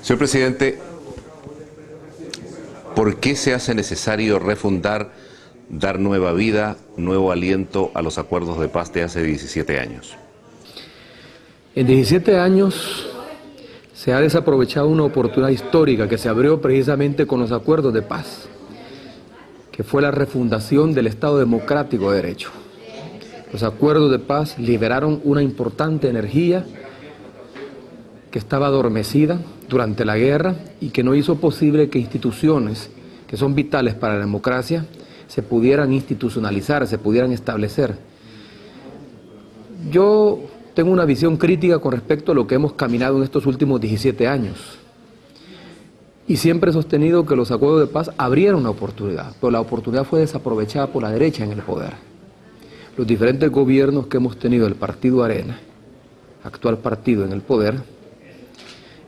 Señor presidente, ¿por qué se hace necesario refundar, dar nueva vida, nuevo aliento a los acuerdos de paz de hace 17 años? En 17 años se ha desaprovechado una oportunidad histórica que se abrió precisamente con los acuerdos de paz, que fue la refundación del Estado democrático de derecho. Los acuerdos de paz liberaron una importante energía que estaba adormecida durante la guerra y que no hizo posible que instituciones que son vitales para la democracia se pudieran institucionalizar, se pudieran establecer. Yo tengo una visión crítica con respecto a lo que hemos caminado en estos últimos 17 años. Y siempre he sostenido que los acuerdos de paz abrieron una oportunidad, pero la oportunidad fue desaprovechada por la derecha en el poder. Los diferentes gobiernos que hemos tenido del Partido Arena, actual partido en el poder,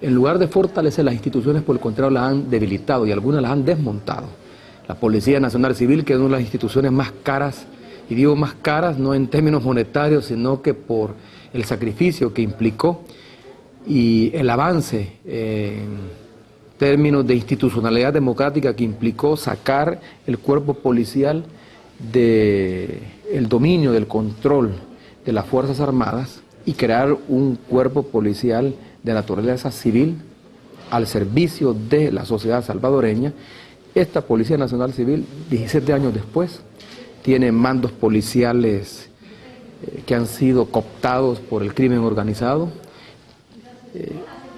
en lugar de fortalecer las instituciones, por el contrario, las han debilitado y algunas las han desmontado. La Policía Nacional Civil, que es una de las instituciones más caras, y digo más caras no en términos monetarios, sino que por el sacrificio que implicó y el avance en términos de institucionalidad democrática que implicó sacar el cuerpo policial del dominio, del control de las Fuerzas Armadas y crear un cuerpo policial de naturaleza civil al servicio de la sociedad salvadoreña. Esta Policía Nacional Civil, 17 años después, tiene mandos policiales que han sido cooptados por el crimen organizado,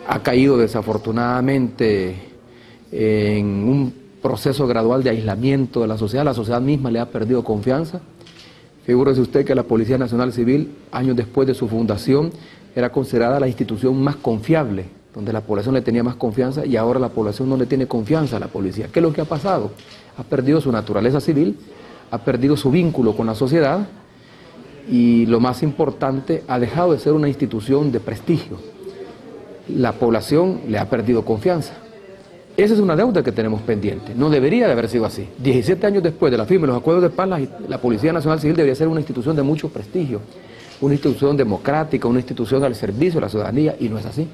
ha caído desafortunadamente en un proceso gradual de aislamiento de la sociedad misma le ha perdido confianza. Figúrese usted que la Policía Nacional Civil, años después de su fundación, era considerada la institución más confiable, donde la población le tenía más confianza y ahora la población no le tiene confianza a la policía. ¿Qué es lo que ha pasado? Ha perdido su naturaleza civil, ha perdido su vínculo con la sociedad y lo más importante, ha dejado de ser una institución de prestigio. La población le ha perdido confianza. Esa es una deuda que tenemos pendiente. No debería de haber sido así. 17 años después de la firma de los acuerdos de paz, la Policía Nacional Civil debería ser una institución de mucho prestigio, una institución democrática, una institución al servicio de la ciudadanía, y no es así.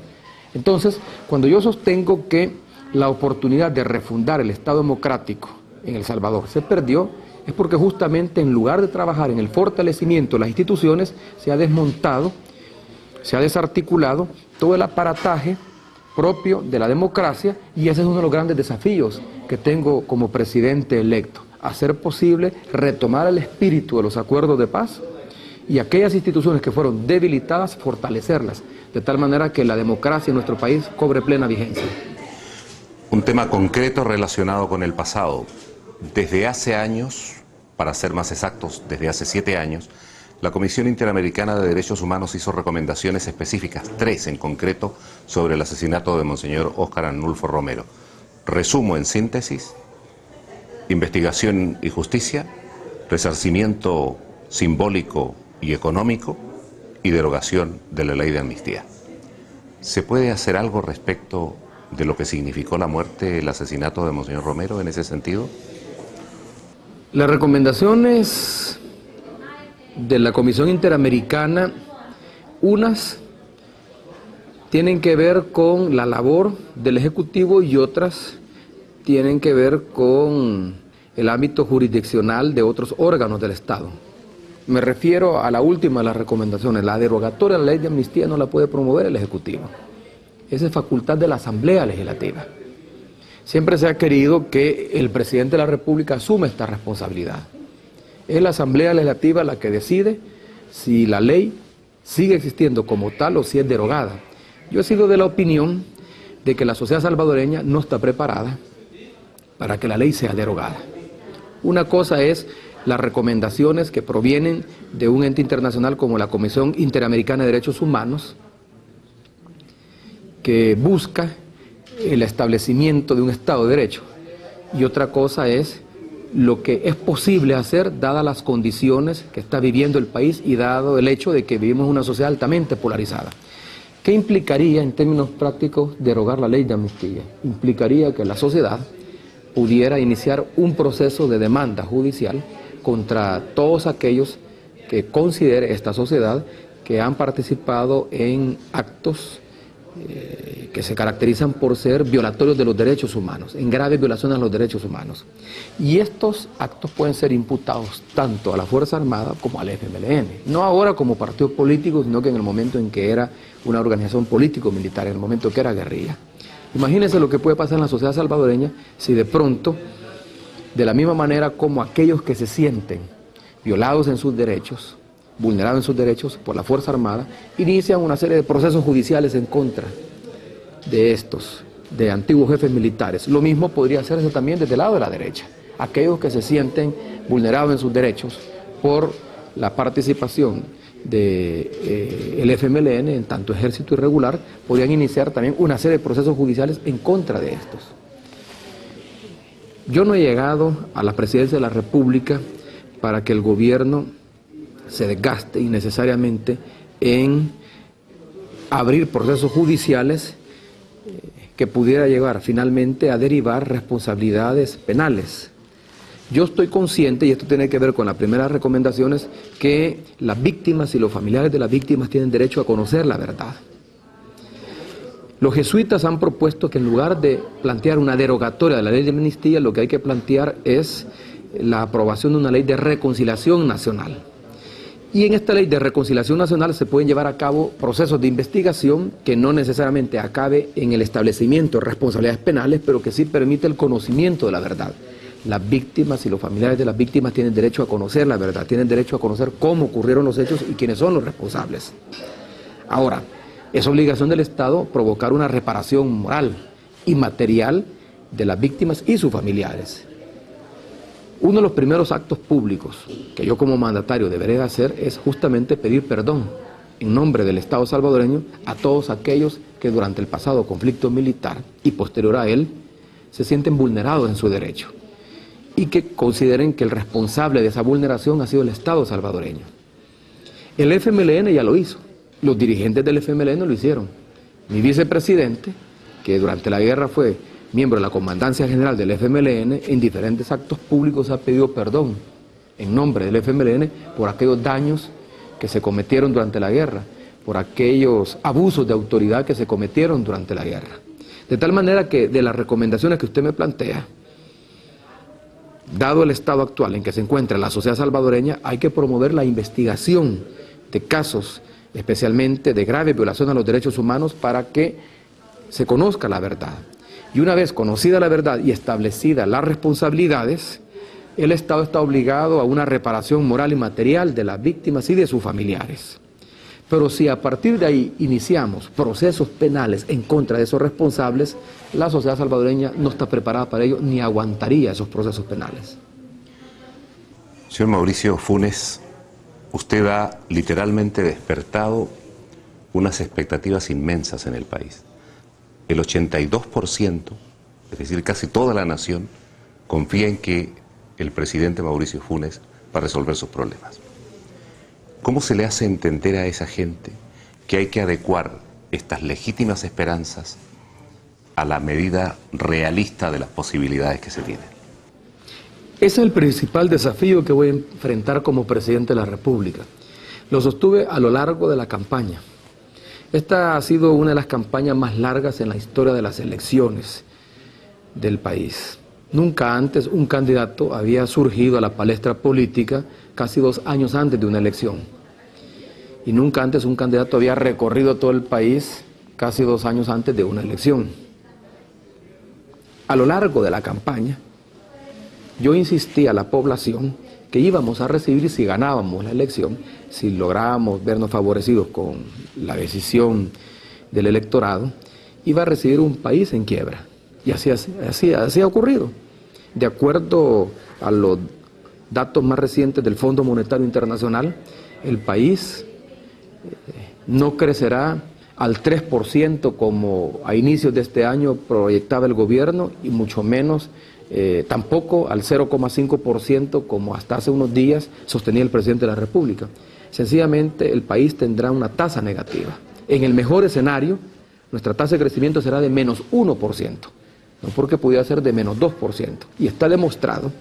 Entonces, cuando yo sostengo que la oportunidad de refundar el Estado democrático en El Salvador se perdió, es porque justamente en lugar de trabajar en el fortalecimiento de las instituciones, se ha desmontado, se ha desarticulado todo el aparataje propio de la democracia, y ese es uno de los grandes desafíos que tengo como presidente electo, hacer posible retomar el espíritu de los acuerdos de paz y aquellas instituciones que fueron debilitadas, fortalecerlas, de tal manera que la democracia en nuestro país cobre plena vigencia. Un tema concreto relacionado con el pasado. Desde hace años, para ser más exactos, desde hace 7 años, la Comisión Interamericana de Derechos Humanos hizo recomendaciones específicas, 3 en concreto, sobre el asesinato de Monseñor Óscar Arnulfo Romero. Resumo en síntesis: investigación y justicia, resarcimiento simbólico y económico y derogación de la ley de amnistía. ¿Se puede hacer algo respecto de lo que significó la muerte, el asesinato de Monseñor Romero en ese sentido? Las recomendaciones de la Comisión Interamericana, unas tienen que ver con la labor del Ejecutivo y otras tienen que ver con el ámbito jurisdiccional de otros órganos del Estado. Me refiero a la última de las recomendaciones. La derogatoria de la ley de amnistía no la puede promover el Ejecutivo. Esa es facultad de la Asamblea Legislativa. Siempre se ha querido que el presidente de la República asuma esta responsabilidad. Es la Asamblea Legislativa la que decide si la ley sigue existiendo como tal o si es derogada. Yo he sido de la opinión de que la sociedad salvadoreña no está preparada para que la ley sea derogada. Una cosa es las recomendaciones que provienen de un ente internacional como la Comisión Interamericana de Derechos Humanos, que busca el establecimiento de un Estado de Derecho, y otra cosa es lo que es posible hacer dadas las condiciones que está viviendo el país y dado el hecho de que vivimos en una sociedad altamente polarizada. ¿Qué implicaría en términos prácticos derogar la ley de amnistía? Implicaría que la sociedad pudiera iniciar un proceso de demanda judicial contra todos aquellos que considere esta sociedad que han participado en actos que se caracterizan por ser violatorios de los derechos humanos, en graves violaciones a los derechos humanos. Y estos actos pueden ser imputados tanto a la Fuerza Armada como al FMLN. No ahora como partido político, sino que en el momento en que era una organización político-militar, en el momento que era guerrilla. Imagínense lo que puede pasar en la sociedad salvadoreña si de pronto, de la misma manera como aquellos que se sienten violados en sus derechos, vulnerados en sus derechos por la Fuerza Armada, inician una serie de procesos judiciales en contra de estos, de antiguos jefes militares. Lo mismo podría hacerse también desde el lado de la derecha. Aquellos que se sienten vulnerados en sus derechos por la participación del FMLN en tanto ejército irregular, podrían iniciar también una serie de procesos judiciales en contra de estos. Yo no he llegado a la presidencia de la República para que el gobierno se desgaste innecesariamente en abrir procesos judiciales que pudiera llevar finalmente a derivar responsabilidades penales. Yo estoy consciente, y esto tiene que ver con las primeras recomendaciones, que las víctimas y los familiares de las víctimas tienen derecho a conocer la verdad. Los jesuitas han propuesto que en lugar de plantear una derogatoria de la ley de amnistía, lo que hay que plantear es la aprobación de una ley de reconciliación nacional. Y en esta ley de reconciliación nacional se pueden llevar a cabo procesos de investigación que no necesariamente acabe en el establecimiento de responsabilidades penales, pero que sí permite el conocimiento de la verdad. Las víctimas y los familiares de las víctimas tienen derecho a conocer la verdad, tienen derecho a conocer cómo ocurrieron los hechos y quiénes son los responsables. Ahora, es obligación del Estado provocar una reparación moral y material de las víctimas y sus familiares. Uno de los primeros actos públicos que yo como mandatario deberé hacer es justamente pedir perdón en nombre del Estado salvadoreño a todos aquellos que durante el pasado conflicto militar y posterior a él se sienten vulnerados en su derecho y que consideren que el responsable de esa vulneración ha sido el Estado salvadoreño. El FMLN ya lo hizo, los dirigentes del FMLN lo hicieron. Mi vicepresidente, que durante la guerra fue miembro de la Comandancia General del FMLN, en diferentes actos públicos ha pedido perdón en nombre del FMLN por aquellos daños que se cometieron durante la guerra, por aquellos abusos de autoridad que se cometieron durante la guerra. De tal manera que de las recomendaciones que usted me plantea, dado el estado actual en que se encuentra la sociedad salvadoreña, hay que promover la investigación de casos, especialmente de grave violación a los derechos humanos, para que se conozca la verdad. Y una vez conocida la verdad y establecidas las responsabilidades, el Estado está obligado a una reparación moral y material de las víctimas y de sus familiares. Pero si a partir de ahí iniciamos procesos penales en contra de esos responsables, la sociedad salvadoreña no está preparada para ello ni aguantaría esos procesos penales. Señor Mauricio Funes, usted ha literalmente despertado unas expectativas inmensas en el país. El 82%, es decir, casi toda la nación, confía en que el presidente Mauricio Funes va a resolver sus problemas. ¿Cómo se le hace entender a esa gente que hay que adecuar estas legítimas esperanzas a la medida realista de las posibilidades que se tienen? Ese es el principal desafío que voy a enfrentar como presidente de la República. Lo sostuve a lo largo de la campaña. Esta ha sido una de las campañas más largas en la historia de las elecciones del país. Nunca antes un candidato había surgido a la palestra política casi 2 años antes de una elección. Y nunca antes un candidato había recorrido todo el país casi 2 años antes de una elección. A lo largo de la campaña, yo insistí a la población que íbamos a recibir si ganábamos la elección, si lográbamos vernos favorecidos con la decisión del electorado, iba a recibir un país en quiebra. Y así ha ocurrido. De acuerdo a los datos más recientes del Fondo Monetario Internacional, el país no crecerá al 3% como a inicios de este año proyectaba el gobierno, y mucho menos tampoco al 0,5% como hasta hace unos días sostenía el presidente de la República. Sencillamente el país tendrá una tasa negativa. En el mejor escenario, nuestra tasa de crecimiento será de menos 1%, no porque pudiera ser de menos 2%. Y está demostrado,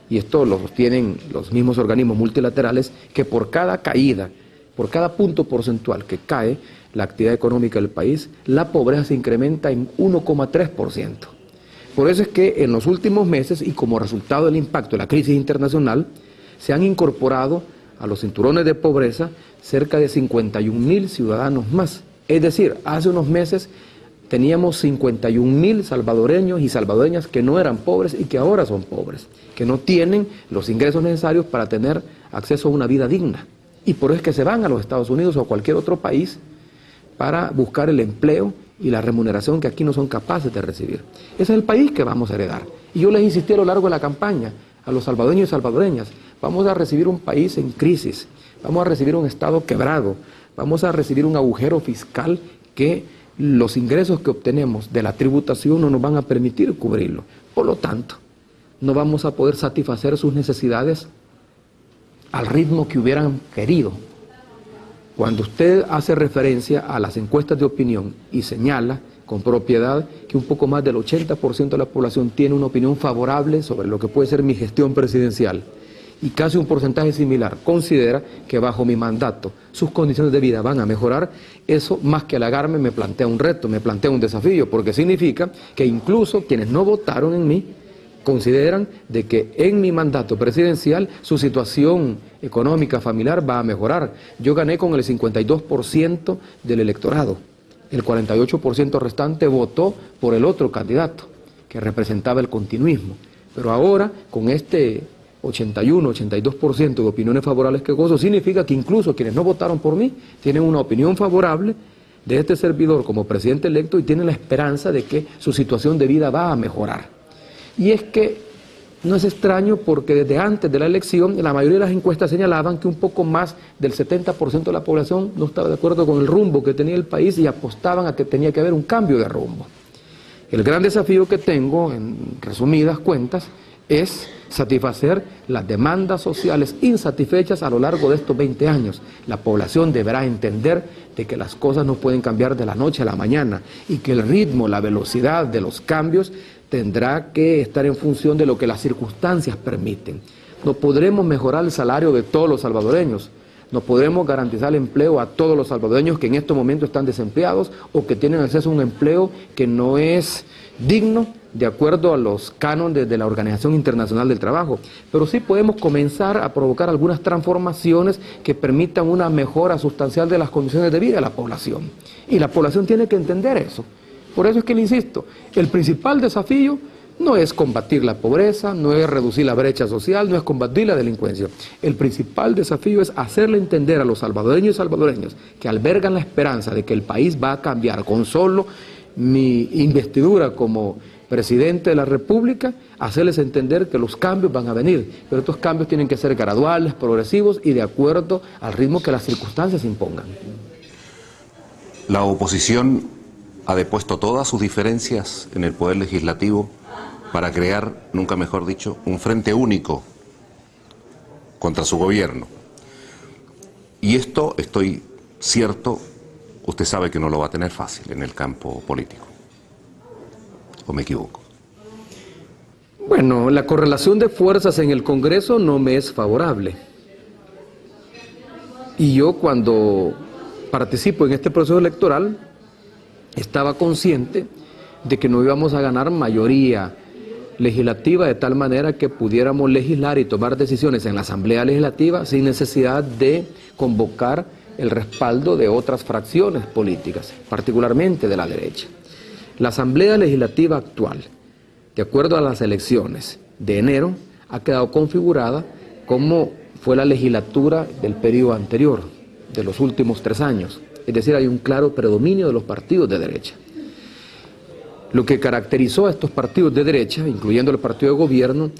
y esto lo sostienen los mismos organismos multilaterales, que por cada caída por cada punto porcentual que cae la actividad económica del país, la pobreza se incrementa en 1,3%. Por eso es que en los últimos meses, y como resultado del impacto de la crisis internacional, se han incorporado a los cinturones de pobreza cerca de 51.000 ciudadanos más. Es decir, hace unos meses teníamos 51.000 salvadoreños y salvadoreñas que no eran pobres y que ahora son pobres, que no tienen los ingresos necesarios para tener acceso a una vida digna. Y por eso es que se van a los Estados Unidos o a cualquier otro país para buscar el empleo y la remuneración que aquí no son capaces de recibir. Ese es el país que vamos a heredar. Y yo les insistí a lo largo de la campaña a los salvadoreños y salvadoreñas: vamos a recibir un país en crisis, vamos a recibir un Estado quebrado, vamos a recibir un agujero fiscal que los ingresos que obtenemos de la tributación no nos van a permitir cubrirlo. Por lo tanto, no vamos a poder satisfacer sus necesidades al ritmo que hubieran querido. Cuando usted hace referencia a las encuestas de opinión y señala con propiedad que un poco más del 80% de la población tiene una opinión favorable sobre lo que puede ser mi gestión presidencial, y casi un porcentaje similar considera que bajo mi mandato sus condiciones de vida van a mejorar, eso más que halagarme me plantea un reto, me plantea un desafío, porque significa que incluso quienes no votaron en mí consideran de que en mi mandato presidencial su situación económica familiar va a mejorar. Yo gané con el 52% del electorado, el 48% restante votó por el otro candidato que representaba el continuismo, pero ahora con este 81-82% de opiniones favorables que gozo, significa que incluso quienes no votaron por mí tienen una opinión favorable de este servidor como presidente electo y tienen la esperanza de que su situación de vida va a mejorar. Y es que no es extraño, porque desde antes de la elección la mayoría de las encuestas señalaban que un poco más del 70% de la población no estaba de acuerdo con el rumbo que tenía el país y apostaban a que tenía que haber un cambio de rumbo. El gran desafío que tengo, en resumidas cuentas, es satisfacer las demandas sociales insatisfechas a lo largo de estos 20 años. La población deberá entender de que las cosas no pueden cambiar de la noche a la mañana y que el ritmo, la velocidad de los cambios tendrá que estar en función de lo que las circunstancias permiten. No podremos mejorar el salario de todos los salvadoreños, no podremos garantizar el empleo a todos los salvadoreños que en estos momentos están desempleados o que tienen acceso a un empleo que no es digno de acuerdo a los cánones de la Organización Internacional del Trabajo, pero sí podemos comenzar a provocar algunas transformaciones que permitan una mejora sustancial de las condiciones de vida de la población. Y la población tiene que entender eso. Por eso es que le insisto, el principal desafío no es combatir la pobreza, no es reducir la brecha social, no es combatir la delincuencia. El principal desafío es hacerle entender a los salvadoreños y salvadoreñas que albergan la esperanza de que el país va a cambiar con solo mi investidura como presidente de la República, hacerles entender que los cambios van a venir, pero estos cambios tienen que ser graduales, progresivos y de acuerdo al ritmo que las circunstancias impongan. La oposición ha depuesto todas sus diferencias en el Poder Legislativo para crear, nunca mejor dicho, un frente único contra su gobierno. Y esto, estoy cierto, usted sabe que no lo va a tener fácil en el campo político. ¿O me equivoco? Bueno, la correlación de fuerzas en el Congreso no me es favorable. Y yo, cuando participo en este proceso electoral, estaba consciente de que no íbamos a ganar mayoría legislativa de tal manera que pudiéramos legislar y tomar decisiones en la Asamblea Legislativa sin necesidad de convocar el respaldo de otras fracciones políticas, particularmente de la derecha. La Asamblea Legislativa actual, de acuerdo a las elecciones de enero, ha quedado configurada como fue la legislatura del periodo anterior, de los últimos 3 años. Es decir, hay un claro predominio de los partidos de derecha. Lo que caracterizó a estos partidos de derecha, incluyendo el partido de gobierno,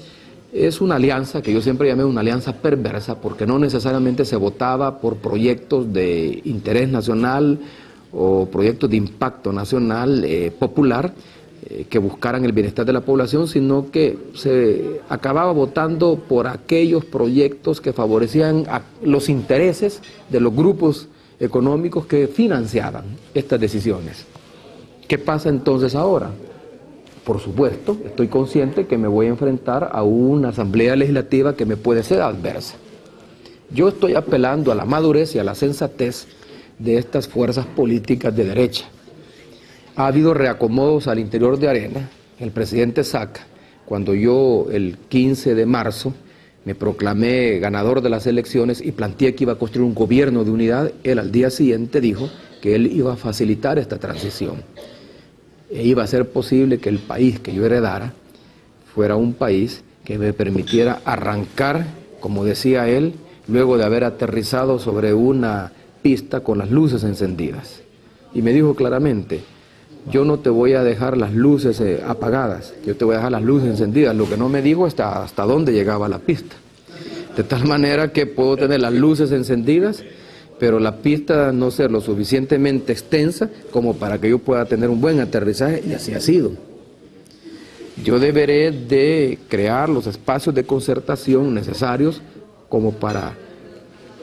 es una alianza que yo siempre llamé una alianza perversa, porque no necesariamente se votaba por proyectos de interés nacional o proyectos de impacto nacional popular que buscaran el bienestar de la población, sino que se acababa votando por aquellos proyectos que favorecían los intereses de los grupos económicos que financiaban estas decisiones. ¿Qué pasa entonces ahora? Por supuesto, estoy consciente que me voy a enfrentar a una asamblea legislativa que me puede ser adversa. Yo estoy apelando a la madurez y a la sensatez de estas fuerzas políticas de derecha. Ha habido reacomodos al interior de Arena. El presidente Saca, cuando yo el 15 de marzo me proclamé ganador de las elecciones y planteé que iba a construir un gobierno de unidad, él al día siguiente dijo que él iba a facilitar esta transición. E iba a ser posible que el país que yo heredara fuera un país que me permitiera arrancar, como decía él, luego de haber aterrizado sobre una pista con las luces encendidas. Y me dijo claramente: yo no te voy a dejar las luces apagadas, yo te voy a dejar las luces encendidas. Lo que no me dijo es hasta dónde llegaba la pista. De tal manera que puedo tener las luces encendidas, pero la pista no ser lo suficientemente extensa como para que yo pueda tener un buen aterrizaje, y así ha sido. Yo deberé de crear los espacios de concertación necesarios como para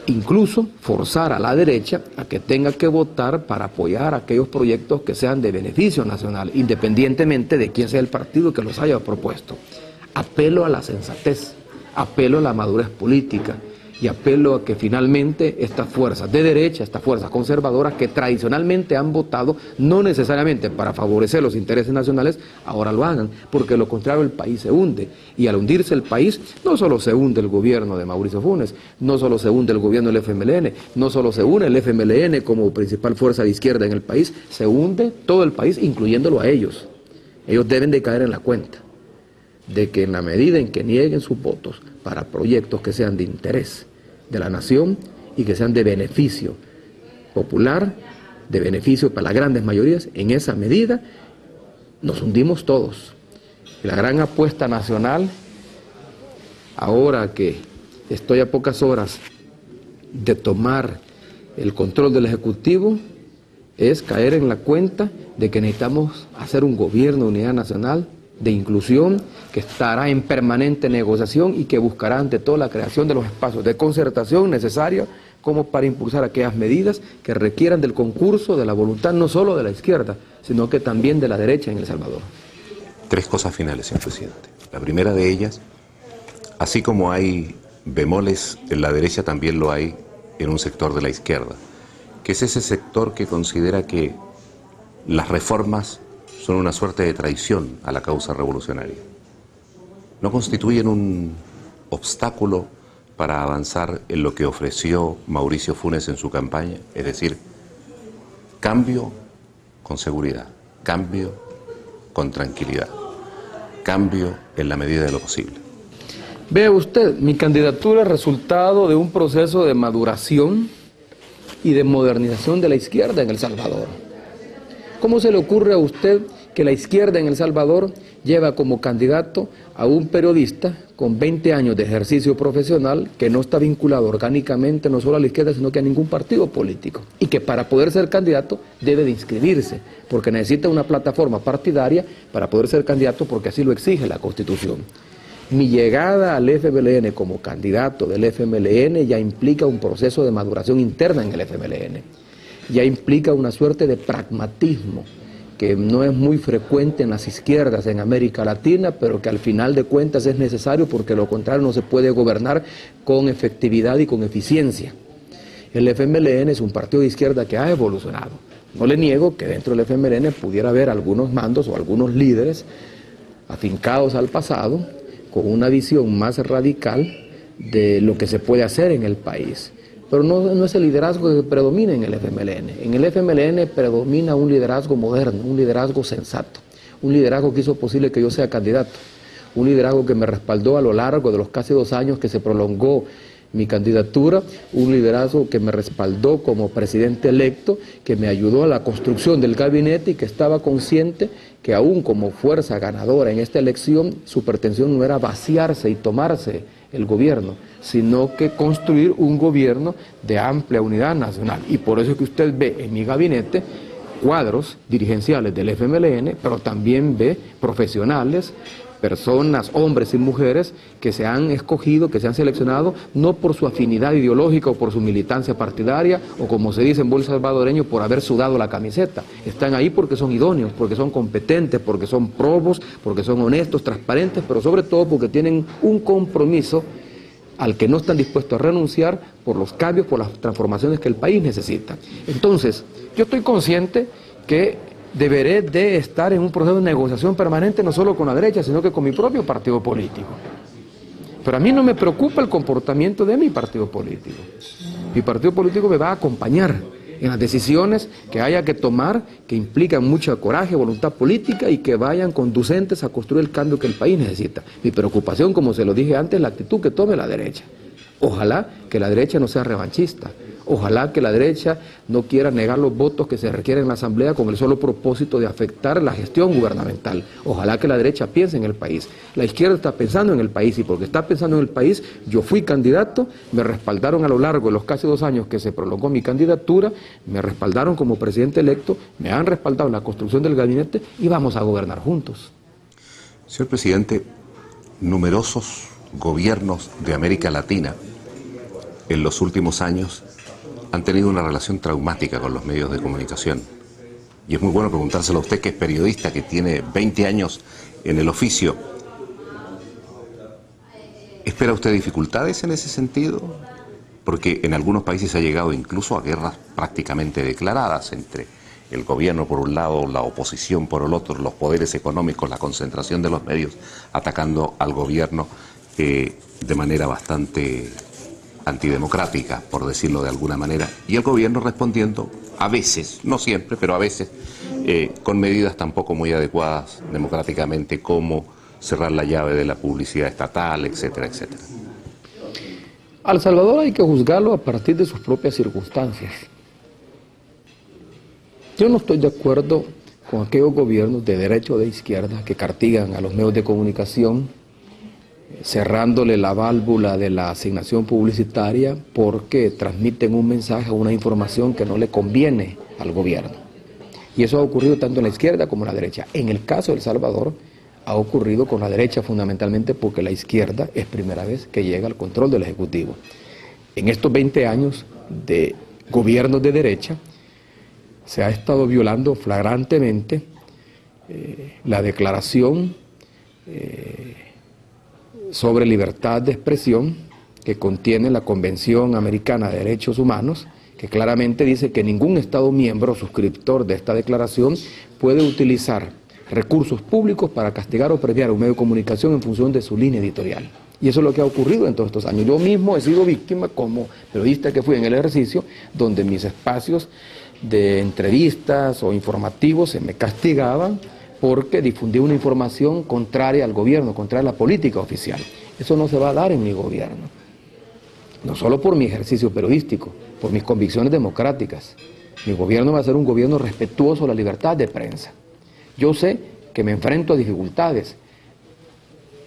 incluso forzar a la derecha a que tenga que votar para apoyar aquellos proyectos que sean de beneficio nacional, independientemente de quién sea el partido que los haya propuesto. Apelo a la sensatez, apelo a la madurez política y apelo a que finalmente estas fuerzas de derecha, estas fuerzas conservadoras que tradicionalmente han votado no necesariamente para favorecer los intereses nacionales, ahora lo hagan, porque de lo contrario el país se hunde. Y al hundirse el país, no solo se hunde el gobierno de Mauricio Funes, no solo se hunde el gobierno del FMLN, no solo se une el FMLN como principal fuerza de izquierda en el país, se hunde todo el país, incluyéndolo a ellos. Ellos deben de caer en la cuenta de que en la medida en que nieguen sus votos para proyectos que sean de interés de la nación y que sean de beneficio popular, de beneficio para las grandes mayorías, en esa medida nos hundimos todos. Y la gran apuesta nacional, ahora que estoy a pocas horas de tomar el control del Ejecutivo, es caer en la cuenta de que necesitamos hacer un gobierno de unidad nacional, de inclusión, que estará en permanente negociación y que buscará ante todo la creación de los espacios de concertación necesarios como para impulsar aquellas medidas que requieran del concurso, de la voluntad no solo de la izquierda, sino que también de la derecha en El Salvador. 3 cosas finales, señor presidente. La primera de ellas, así como hay bemoles en la derecha, también lo hay en un sector de la izquierda, que es ese sector que considera que las reformas son una suerte de traición a la causa revolucionaria. ¿No constituyen un obstáculo para avanzar en lo que ofreció Mauricio Funes en su campaña? Es decir, cambio con seguridad, cambio con tranquilidad, cambio en la medida de lo posible. Vea usted, mi candidatura es resultado de un proceso de maduración y de modernización de la izquierda en El Salvador. ¿Cómo se le ocurre a usted que la izquierda en El Salvador lleva como candidato a un periodista con 20 años de ejercicio profesional que no está vinculado orgánicamente no solo a la izquierda, sino que a ningún partido político? Y que para poder ser candidato debe de inscribirse, porque necesita una plataforma partidaria para poder ser candidato, porque así lo exige la Constitución. Mi llegada al FMLN como candidato del FMLN ya implica un proceso de maduración interna en el FMLN. Ya implica una suerte de pragmatismo que no es muy frecuente en las izquierdas en América Latina, pero que al final de cuentas es necesario, porque de lo contrario no se puede gobernar con efectividad y con eficiencia. El FMLN es un partido de izquierda que ha evolucionado. No le niego que dentro del FMLN pudiera haber algunos mandos o algunos líderes afincados al pasado, con una visión más radical de lo que se puede hacer en el país. Pero no es el liderazgo que predomina en el FMLN. En el FMLN predomina un liderazgo moderno, un liderazgo sensato, un liderazgo que hizo posible que yo sea candidato, un liderazgo que me respaldó a lo largo de los casi 2 años que se prolongó mi candidatura, un liderazgo que me respaldó como presidente electo, que me ayudó a la construcción del gabinete y que estaba consciente que aún como fuerza ganadora en esta elección, su pretensión no era vaciarse y tomarse el gobierno, sino que construir un gobierno de amplia unidad nacional. Y por eso es que usted ve en mi gabinete cuadros dirigenciales del FMLN, pero también ve profesionales, personas, hombres y mujeres que se han escogido, que se han seleccionado, no por su afinidad ideológica o por su militancia partidaria, o como se dice en buen salvadoreño, por haber sudado la camiseta. Están ahí porque son idóneos, porque son competentes, porque son probos, porque son honestos, transparentes, pero sobre todo porque tienen un compromiso al que no están dispuestos a renunciar por los cambios, por las transformaciones que el país necesita. Entonces, yo estoy consciente que deberé de estar en un proceso de negociación permanente, no solo con la derecha, sino que con mi propio partido político. Pero a mí no me preocupa el comportamiento de mi partido político. Mi partido político me va a acompañar en las decisiones que haya que tomar, que implican mucho coraje, voluntad política y que vayan conducentes a construir el cambio que el país necesita. Mi preocupación, como se lo dije antes, es la actitud que tome la derecha. Ojalá que la derecha no sea revanchista. Ojalá que la derecha no quiera negar los votos que se requieren en la Asamblea con el solo propósito de afectar la gestión gubernamental. Ojalá que la derecha piense en el país. La izquierda está pensando en el país y porque está pensando en el país, yo fui candidato, me respaldaron a lo largo de los casi 2 años que se prolongó mi candidatura, me respaldaron como presidente electo, me han respaldado en la construcción del gabinete y vamos a gobernar juntos. Señor presidente, numerosos gobiernos de América Latina en los últimos años han tenido una relación traumática con los medios de comunicación. Y es muy bueno preguntárselo a usted, que es periodista, que tiene 20 años en el oficio. ¿Espera usted dificultades en ese sentido? Porque en algunos países se ha llegado incluso a guerras prácticamente declaradas entre el gobierno por un lado, la oposición por el otro, los poderes económicos, la concentración de los medios atacando al gobierno de manera bastante antidemocrática, por decirlo de alguna manera, y el gobierno respondiendo a veces, no siempre, pero a veces, con medidas tampoco muy adecuadas democráticamente, como cerrar la llave de la publicidad estatal, etcétera, etcétera. A El Salvador hay que juzgarlo a partir de sus propias circunstancias. Yo no estoy de acuerdo con aquellos gobiernos de derecha o de izquierda que castigan a los medios de comunicación cerrándole la válvula de la asignación publicitaria porque transmiten un mensaje o una información que no le conviene al gobierno. Y eso ha ocurrido tanto en la izquierda como en la derecha. En el caso de El Salvador ha ocurrido con la derecha fundamentalmente porque la izquierda es primera vez que llega al control del Ejecutivo. En estos 20 años de gobiernos de derecha se ha estado violando flagrantemente la declaración sobre libertad de expresión que contiene la Convención Americana de Derechos Humanos, que claramente dice que ningún Estado miembro suscriptor de esta declaración puede utilizar recursos públicos para castigar o premiar a un medio de comunicación en función de su línea editorial. Y eso es lo que ha ocurrido en todos estos años. Yo mismo he sido víctima como periodista que fui en el ejercicio, donde mis espacios de entrevistas o informativos se me castigaban porque difundí una información contraria al gobierno, contraria a la política oficial. Eso no se va a dar en mi gobierno. No solo por mi ejercicio periodístico, por mis convicciones democráticas. Mi gobierno va a ser un gobierno respetuoso de la libertad de prensa. Yo sé que me enfrento a dificultades.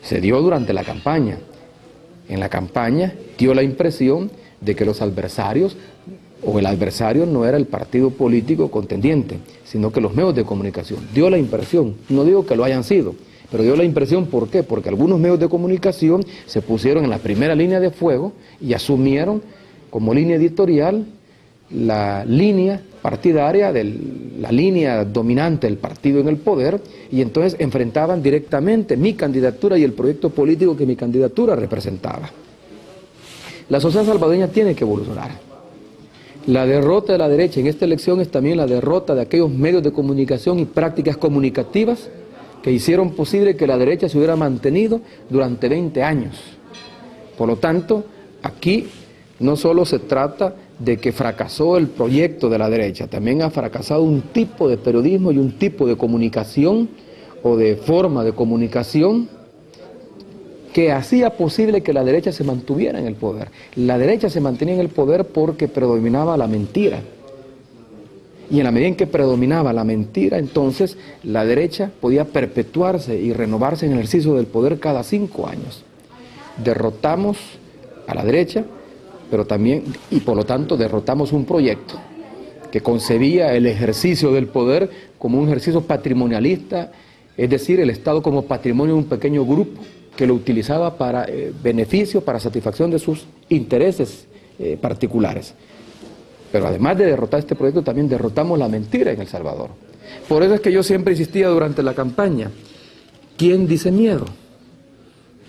Se dio durante la campaña. En la campaña dio la impresión de que los adversarios o el adversario no era el partido político contendiente, sino que los medios de comunicación. Dio la impresión, no digo que lo hayan sido, pero dio la impresión, ¿por qué? Porque algunos medios de comunicación se pusieron en la primera línea de fuego y asumieron como línea editorial la línea partidaria, la línea dominante del partido en el poder, y entonces enfrentaban directamente mi candidatura y el proyecto político que mi candidatura representaba. La sociedad salvadoreña tiene que evolucionar. La derrota de la derecha en esta elección es también la derrota de aquellos medios de comunicación y prácticas comunicativas que hicieron posible que la derecha se hubiera mantenido durante 20 años. Por lo tanto, aquí no solo se trata de que fracasó el proyecto de la derecha, también ha fracasado un tipo de periodismo y un tipo de comunicación o de forma de comunicación que hacía posible que la derecha se mantuviera en el poder. La derecha se mantenía en el poder porque predominaba la mentira. Y en la medida en que predominaba la mentira, entonces la derecha podía perpetuarse y renovarse en el ejercicio del poder cada 5 años. Derrotamos a la derecha, pero también, y por lo tanto derrotamos un proyecto que concebía el ejercicio del poder como un ejercicio patrimonialista, es decir, el Estado como patrimonio de un pequeño grupo que lo utilizaba para beneficio, para satisfacción de sus intereses particulares. Pero además de derrotar este proyecto, también derrotamos la mentira en El Salvador. Por eso es que yo siempre insistía durante la campaña, ¿quién dice miedo?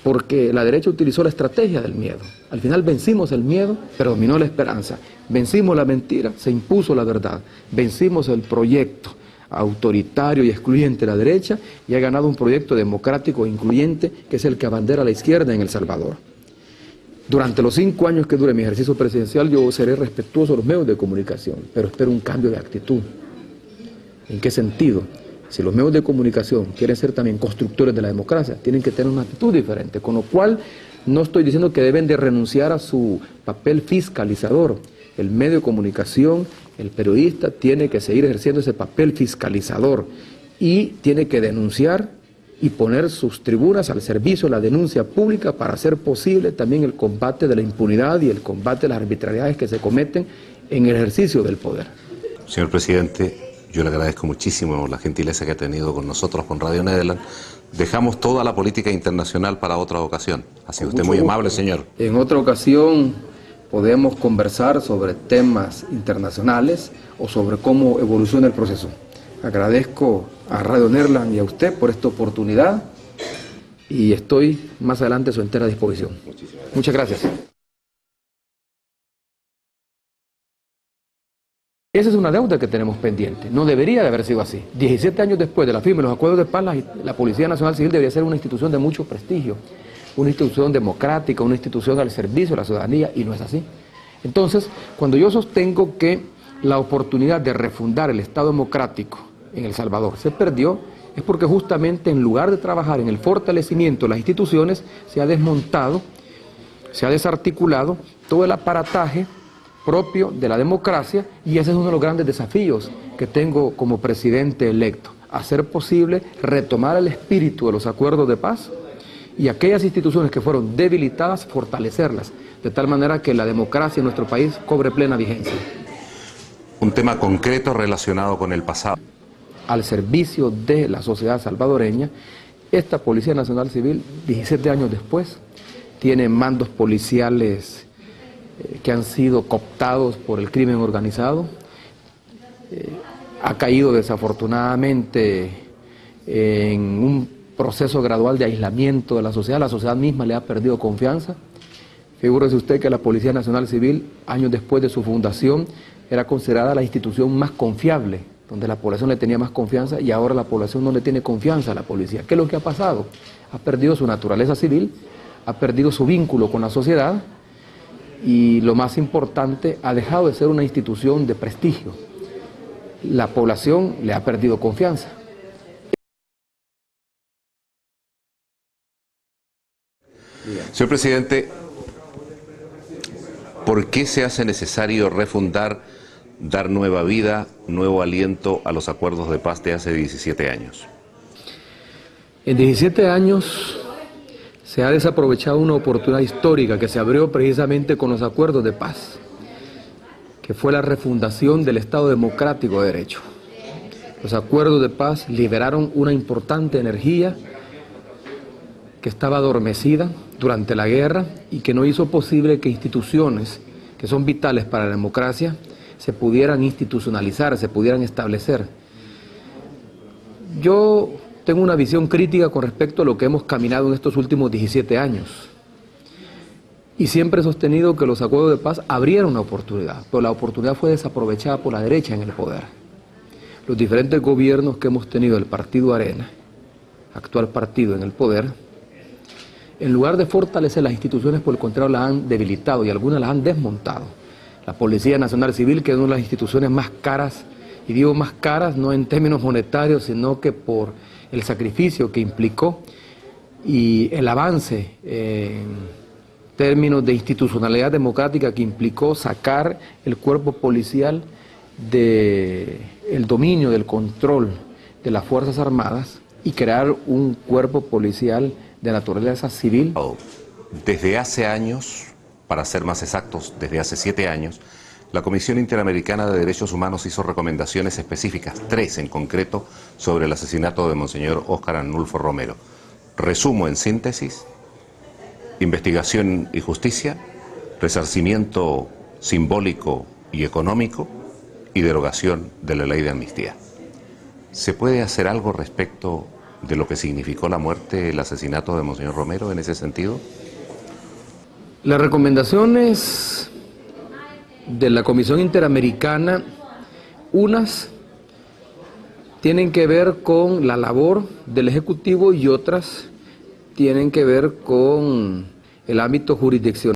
porque la derecha utilizó la estrategia del miedo. Al final vencimos el miedo, pero dominó la esperanza. Vencimos la mentira, se impuso la verdad. Vencimos el proyecto autoritario y excluyente de la derecha y ha ganado un proyecto democrático e incluyente que es el que abandera a la izquierda en El Salvador. Durante los 5 años que dure mi ejercicio presidencial yo seré respetuoso de los medios de comunicación, pero espero un cambio de actitud. ¿En qué sentido? Si los medios de comunicación quieren ser también constructores de la democracia, tienen que tener una actitud diferente, con lo cual no estoy diciendo que deben de renunciar a su papel fiscalizador. El medio de comunicación, el periodista, tiene que seguir ejerciendo ese papel fiscalizador y tiene que denunciar y poner sus tribunas al servicio de la denuncia pública para hacer posible también el combate de la impunidad y el combate de las arbitrariedades que se cometen en el ejercicio del poder. Señor presidente, yo le agradezco muchísimo la gentileza que ha tenido con nosotros, con Radio Nederland. Dejamos toda la política internacional para otra ocasión. Ha sido usted muy amable, señor. En otra ocasión podemos conversar sobre temas internacionales o sobre cómo evoluciona el proceso. Agradezco a Radio Nederland y a usted por esta oportunidad y estoy más adelante a su entera disposición. Muchas gracias. Esa es una deuda que tenemos pendiente. No debería de haber sido así. 17 años después de la firma de los acuerdos de paz, la Policía Nacional Civil debería ser una institución de mucho prestigio, una institución democrática, una institución al servicio de la ciudadanía, y no es así. Entonces, cuando yo sostengo que la oportunidad de refundar el Estado democrático en El Salvador se perdió, es porque justamente en lugar de trabajar en el fortalecimiento de las instituciones, se ha desmontado, se ha desarticulado todo el aparataje propio de la democracia, y ese es uno de los grandes desafíos que tengo como presidente electo, hacer posible retomar el espíritu de los acuerdos de paz y aquellas instituciones que fueron debilitadas, fortalecerlas, de tal manera que la democracia en nuestro país cobre plena vigencia. Un tema concreto relacionado con el pasado. Al servicio de la sociedad salvadoreña, esta Policía Nacional Civil, 17 años después, tiene mandos policiales que han sido cooptados por el crimen organizado, ha caído desafortunadamente en un proceso gradual de aislamiento de la sociedad misma le ha perdido confianza. Figúrese usted que la Policía Nacional Civil, años después de su fundación, era considerada la institución más confiable, donde la población le tenía más confianza, y ahora la población no le tiene confianza a la policía. ¿Qué es lo que ha pasado? Ha perdido su naturaleza civil, ha perdido su vínculo con la sociedad, y lo más importante, ha dejado de ser una institución de prestigio. La población le ha perdido confianza. Señor presidente, ¿por qué se hace necesario refundar, dar nueva vida, nuevo aliento a los acuerdos de paz de hace 17 años? En 17 años se ha desaprovechado una oportunidad histórica que se abrió precisamente con los acuerdos de paz, que fue la refundación del Estado democrático de derecho. Los acuerdos de paz liberaron una importante energía que estaba adormecida durante la guerra y que no hizo posible que instituciones que son vitales para la democracia se pudieran institucionalizar, se pudieran establecer. Yo tengo una visión crítica con respecto a lo que hemos caminado en estos últimos 17 años. Y siempre he sostenido que los acuerdos de paz abrieron una oportunidad, pero la oportunidad fue desaprovechada por la derecha en el poder. Los diferentes gobiernos que hemos tenido, el Partido Arena, actual partido en el poder, en lugar de fortalecer las instituciones, por el contrario, las han debilitado y algunas las han desmontado. La Policía Nacional Civil, que es una de las instituciones más caras, y digo más caras no en términos monetarios, sino que por el sacrificio que implicó y el avance en términos de institucionalidad democrática que implicó sacar el cuerpo policial del dominio, del control de las Fuerzas Armadas y crear un cuerpo policial de naturaleza civil. Desde hace años, para ser más exactos, desde hace 7 años, la Comisión Interamericana de Derechos Humanos hizo recomendaciones específicas, 3 en concreto, sobre el asesinato de Monseñor Óscar Arnulfo Romero. Resumo en síntesis: investigación y justicia, resarcimiento simbólico y económico y derogación de la ley de amnistía. ¿Se puede hacer algo respecto de lo que significó la muerte, el asesinato de Monseñor Romero en ese sentido? Las recomendaciones de la Comisión Interamericana, unas tienen que ver con la labor del Ejecutivo y otras tienen que ver con el ámbito jurisdiccional.